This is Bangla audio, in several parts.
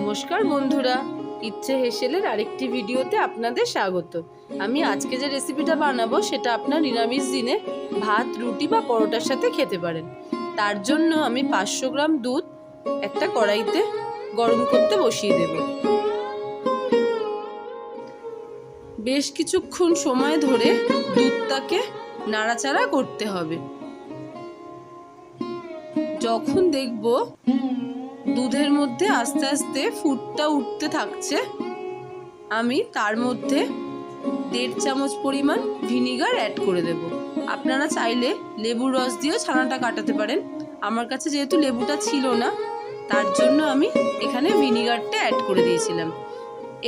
নমস্কার বন্ধুরা, ইচ্ছে হেসেলের আরেকটি ভিডিওতে আপনাদের স্বাগত। আমি আজকে যে রেসিপিটা বানাবো সেটা আপনার নিরামিষ দিনে ভাত, রুটি বা পরোটার সাথে খেতে পারেন। তার জন্য আমি 500 গ্রাম দুধ একটা কড়াইতে গরম করতে বসিয়ে দেব। বেশ কিছুক্ষণ সময় ধরে দুধটাকে নাড়াচাড়া করতে হবে। যখন দেখব দুধের মধ্যে আস্তে আস্তে ফুটটা উঠতে থাকছে, আমি তার মধ্যে 1.5 চামচ পরিমাণ ভিনিগার অ্যাড করে দেব। আপনারা চাইলে লেবুর রস দিয়েও ছানাটা কাটাতে পারেন। আমার কাছে যেহেতু লেবুটা ছিল না, তার জন্য আমি এখানে ভিনিগারটা অ্যাড করে দিয়েছিলাম।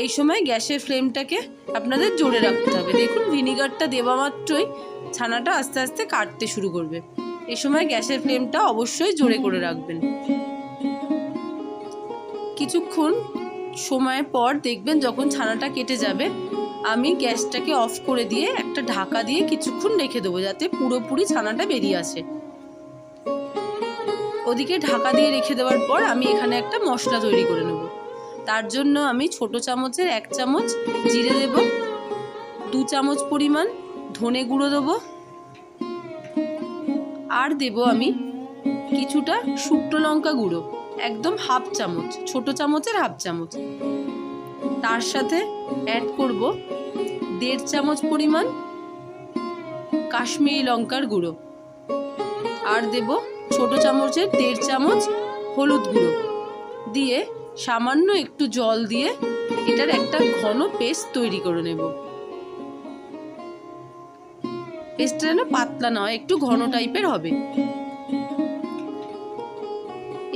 এই সময় গ্যাসের ফ্লেমটাকে আপনাদের জোরে রাখতে হবে। দেখুন, ভিনিগারটা দেওয়া মাত্রই ছানাটা আস্তে আস্তে কাটতে শুরু করবে। এই সময় গ্যাসের ফ্লেমটা অবশ্যই জোরে করে রাখবেন। কিছুক্ষণ সময় পর দেখবেন যখন ছানাটা কেটে যাবে, আমি গ্যাসটাকে অফ করে দিয়ে একটা ঢাকা দিয়ে কিছুক্ষণ রেখে দেবো, যাতে পুরোপুরি ছানাটা বেরিয়ে আসে। ওদিকে ঢাকা দিয়ে রেখে দেওয়ার পর আমি এখানে একটা মশলা তৈরি করে নেব। তার জন্য আমি ছোট চামচের 1 চামচ জিরে দেব, 2 চামচ পরিমাণ ধনে গুঁড়ো দেবো, আর দেব আমি কিছুটা শুকনো লঙ্কা গুঁড়ো, একদম হাফ চামচ, ছোট চামচের হাফ চামচ। তার সাথে অ্যাড করব 1.5 চামচ পরিমাণ কাশ্মীরি লঙ্কার গুঁড়ো, আর দেব ছোট চামচের 1.5 চামচ হলুদ গুঁড়ো দিয়ে সামান্য একটু জল দিয়ে এটার একটা ঘন পেস্ট তৈরি করে নেব। পেস্টটা যেন পাতলা না হয়, একটু ঘন টাইপের হবে।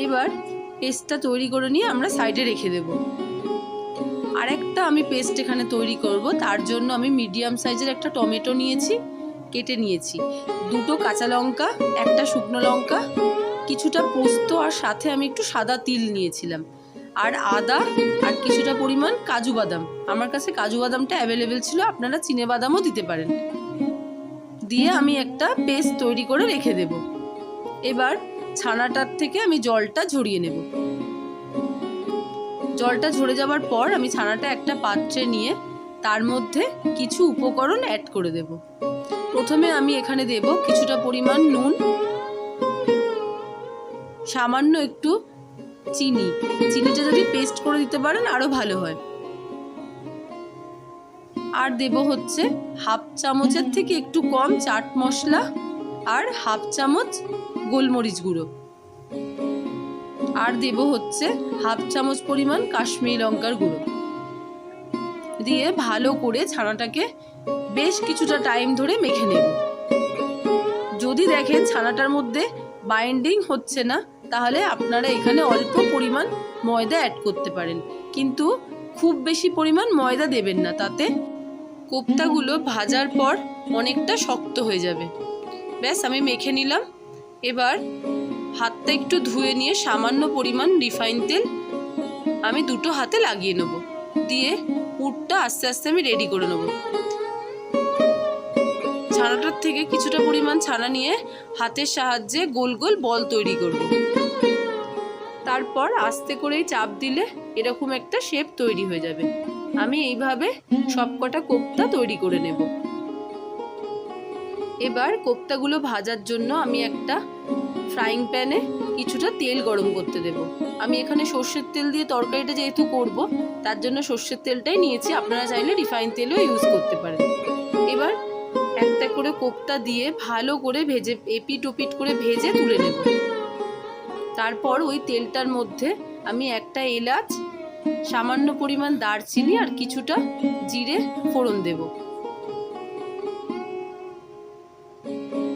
এবার পেস্টটা তৈরি করে নিয়ে আমরা সাইডে রেখে দেব। আর একটা আমি পেস্ট এখানে তৈরি করব। তার জন্য আমি মিডিয়াম সাইজের একটা টমেটো নিয়েছি, কেটে নিয়েছি, 2টো কাঁচা লঙ্কা, একটা শুকনো লঙ্কা, কিছুটা পোস্ত, আর সাথে আমি একটু সাদা তিল নিয়েছিলাম, আর আদা, আর কিছুটা পরিমাণ কাজু বাদাম। আমার কাছে কাজু বাদামটা অ্যাভেলেবেল ছিল, আপনারা চিনে বাদামও দিতে পারেন। দিয়ে আমি একটা পেস্ট তৈরি করে রেখে দেব। এবার ছানাটার থেকে আমি জলটা ঝরিয়ে নেব। জলটা ঝরে যাওয়ার পর আমি ছানাটা একটা পাত্রে নিয়ে তার মধ্যে কিছু উপকরণ অ্যাড করে দেব। প্রথমে আমি এখানে দেব কিছুটা পরিমাণ নুন, সামান্য একটু চিনি। চিনিটা যদি পেস্ট করে দিতে পারেন আরো ভালো হয়। আর দেব হচ্ছে হাফ চামচের থেকে একটু কম চাট মশলা, আর হাফ চামচ গোলমরিচ গুঁড়ো, আর দেব হচ্ছে হাফ চামচ পরিমাণ কাশ্মীরি লঙ্কার গুঁড়ো দিয়ে ভালো করে ছানাটাকে বেশ কিছুটা টাইম ধরে মেখে নেব। যদি দেখেন ছানাটার মধ্যে বাইন্ডিং হচ্ছে না, তাহলে আপনারা এখানে অল্প পরিমাণ ময়দা অ্যাড করতে পারেন, কিন্তু খুব বেশি পরিমাণ ময়দা দেবেন না, তাতে কোপ্তাগুলো ভাজার পর অনেকটা শক্ত হয়ে যাবে। ব্যাস, আমি মেখে নিলাম। এবার হাতটা একটু ধুয়ে নিয়ে সামান্য পরিমাণ রিফাইন তেল আমি 2টো হাতে লাগিয়ে নেব, দিয়ে পুরটা আস্তে আস্তে আমি রেডি করে নেব। ছানাটার থেকে কিছুটা পরিমাণ ছানা নিয়ে হাতের সাহায্যে গোল গোল বল তৈরি করব। তারপর আস্তে করে চাপ দিলে এরকম একটা শেপ তৈরি হয়ে যাবে। আমি এইভাবে সবকটা কোপ্তা তৈরি করে নেব। এবার কোপ্তাগুলো ভাজার জন্য আমি একটা ফ্রাইং প্যানে কিছুটা তেল গরম করতে দেব। আমি এখানে সর্ষের তেল দিয়ে তরকারিটা যেহেতু করব, তার জন্য সর্ষের তেলটাই নিয়েছি, আপনারা চাইলে রিফাইন তেলও ইউজ করতে পারেন। এবার একটা করে কোপ্তা দিয়ে ভালো করে ভেজে এপিট ওপিট করে ভেজে তুলে নেব। তারপর ওই তেলটার মধ্যে আমি একটা এলাচ, সামান্য পরিমাণ দারচিনি আর কিছুটা জিরে ফোড়ন দেব।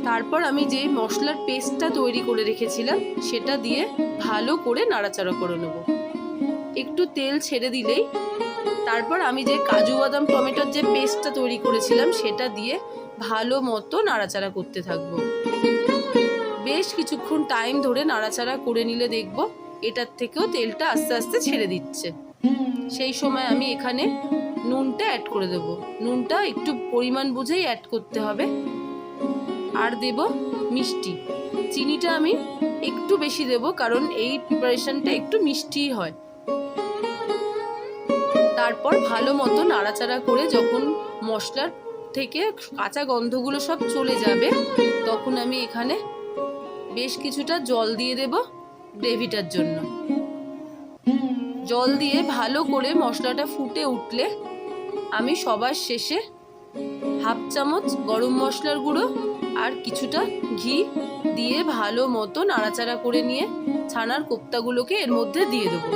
তারপর আমি যে মশলার পেস্টটা তৈরি করে রেখেছিলাম সেটা দিয়ে ভালো করে নাড়াচাড়া করে নেব। একটু তেল ছেড়ে দিলেই তারপর আমি যে কাজু বাদাম টমেটোর যে পেস্টটা তৈরি করেছিলাম সেটা দিয়ে ভালো মতো নাড়াচাড়া করতে থাকবো। বেশ কিছুক্ষণ টাইম ধরে নাড়াচাড়া করে নিলে দেখব এটার থেকেও তেলটা আস্তে আস্তে ছেড়ে দিচ্ছে। সেই সময় আমি এখানে নুনটা অ্যাড করে দেব। নুনটা একটু পরিমাণ বুঝেই অ্যাড করতে হবে। আর দেব মিষ্টি। চিনিটা আমি একটু বেশি দেব, কারণ এই প্রিপারেশনটা একটু মিষ্টিই হয়। তারপর ভালো মতো নাড়াচাড়া করে যখন মশলার থেকে কাঁচা গন্ধগুলো সব চলে যাবে তখন আমি এখানে বেশ কিছুটা জল দিয়ে দেব গ্রেভিটার জন্য। জল দিয়ে ভালো করে মশলাটা ফুটে উঠলে আমি সবার শেষে হাফ চামচ গরম মশলার গুঁড়ো আর কিছুটা ঘি দিয়ে ভালো মতো নাড়াচাড়া করে নিয়ে ছানার কোপ্তাগুলোকে এর মধ্যে দিয়ে দেবো।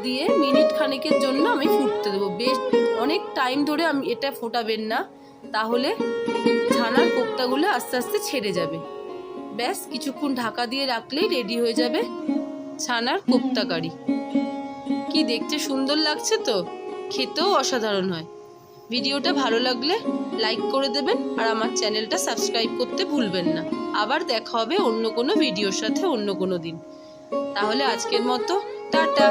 দিয়ে মিনিট খানেকের জন্য আমি ফুটতে দেবো। বেশ অনেক টাইম ধরে আমি এটা ফোটাবেন না, তাহলে ছানার কোপ্তাগুলো আস্তে আস্তে ছেড়ে যাবে। ব্যাস কিছুক্ষণ ঢাকা দিয়ে রাখলেই রেডি হয়ে যাবে ছানার কোপ্তা কারি। কি দেখতে সুন্দর লাগছে তো, খেতেও অসাধারণ হয়। ভিডিওটা ভালো লাগলে লাইক করে দেবেন আর আমার চ্যানেলটা সাবস্ক্রাইব করতে ভুলবেন না। আবার দেখা হবে অন্য কোনো ভিডিওর সাথে অন্য কোনো দিন। তাহলে আজকের মতো টাটা।